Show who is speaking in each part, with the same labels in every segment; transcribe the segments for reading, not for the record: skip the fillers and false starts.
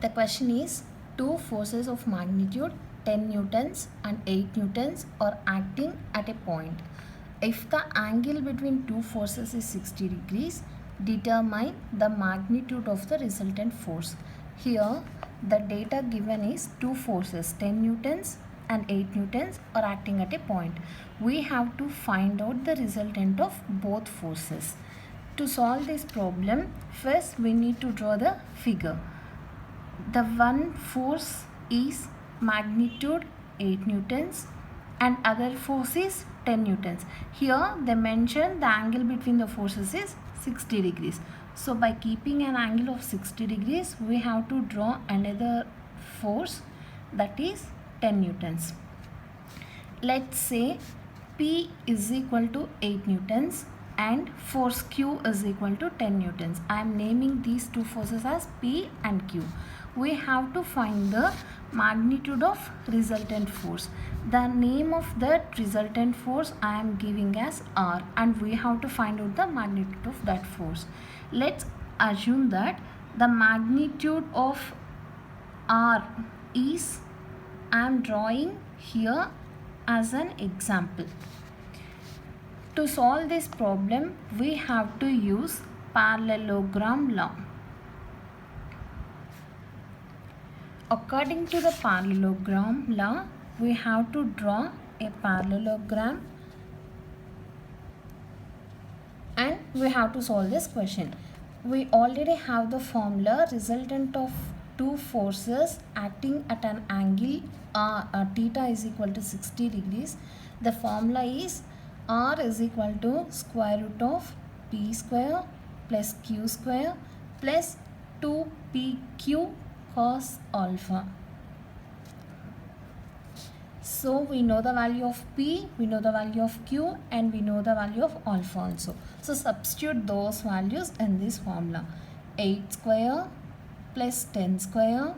Speaker 1: The question is, two forces of magnitude 10 newtons and 8 newtons are acting at a point. If the angle between two forces is 60 degrees, determine the magnitude of the resultant force. Here, the data given is two forces 10 newtons and 8 newtons are acting at a point. We have to find out the resultant of both forces. To solve this problem, first we need to draw the figure. The one force is magnitude 8 newtons and other force is 10 newtons. Here they mention the angle between the forces is 60 degrees. So by keeping an angle of 60 degrees, we have to draw another force, that is 10 newtons. Let's say P is equal to 8 newtons and force Q is equal to 10 newtons. I am naming these two forces as P and Q. We have to find the magnitude of resultant force. The name of that resultant force I am giving as R, and we have to find out the magnitude of that force. Let's assume that the magnitude of R is, I am drawing here as an example. To solve this problem, we have to use parallelogram law. According to the parallelogram law, we have to draw a parallelogram and we have to solve this question. We already have the formula resultant of two forces acting at an angle theta is equal to 60 degrees. The formula is R is equal to square root of P square plus Q square plus 2PQ cos alpha. So we know the value of P, we know the value of Q, and we know the value of alpha also. So substitute those values in this formula. 8 square plus 10 square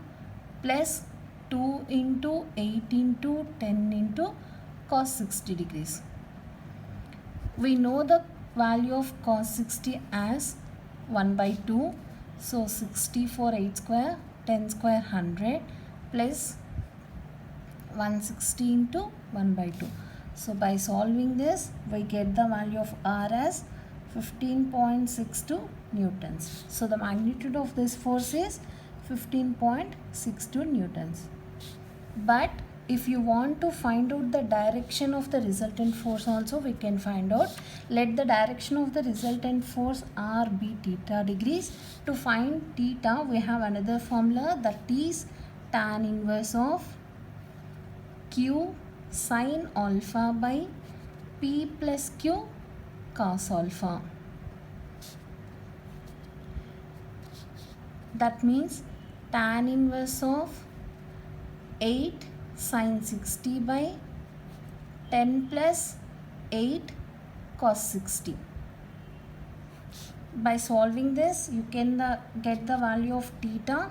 Speaker 1: plus 2 into 8 into 10 into cos 60 degrees. We know the value of cos 60 as 1 by 2. So 60 for 8 square, 10 square 100 plus 160 into 1 by 2. So by solving this, we get the value of R as 15.62 newtons. So the magnitude of this force is 15.62 newtons. But if you want to find out the direction of the resultant force also, we can find out. Let the direction of the resultant force R be theta degrees. To find theta, we have another formula, that is tan inverse of Q sin alpha by P plus Q cos alpha. That means tan inverse of 8 sin 60 by 10 plus 8 cos 60. By solving this, you can get the value of theta.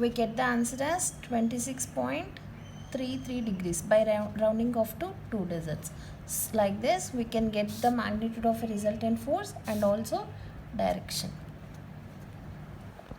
Speaker 1: We get the answer as 26.33 degrees by rounding off to 2 digits. Like this, we can get the magnitude of a resultant force and also direction.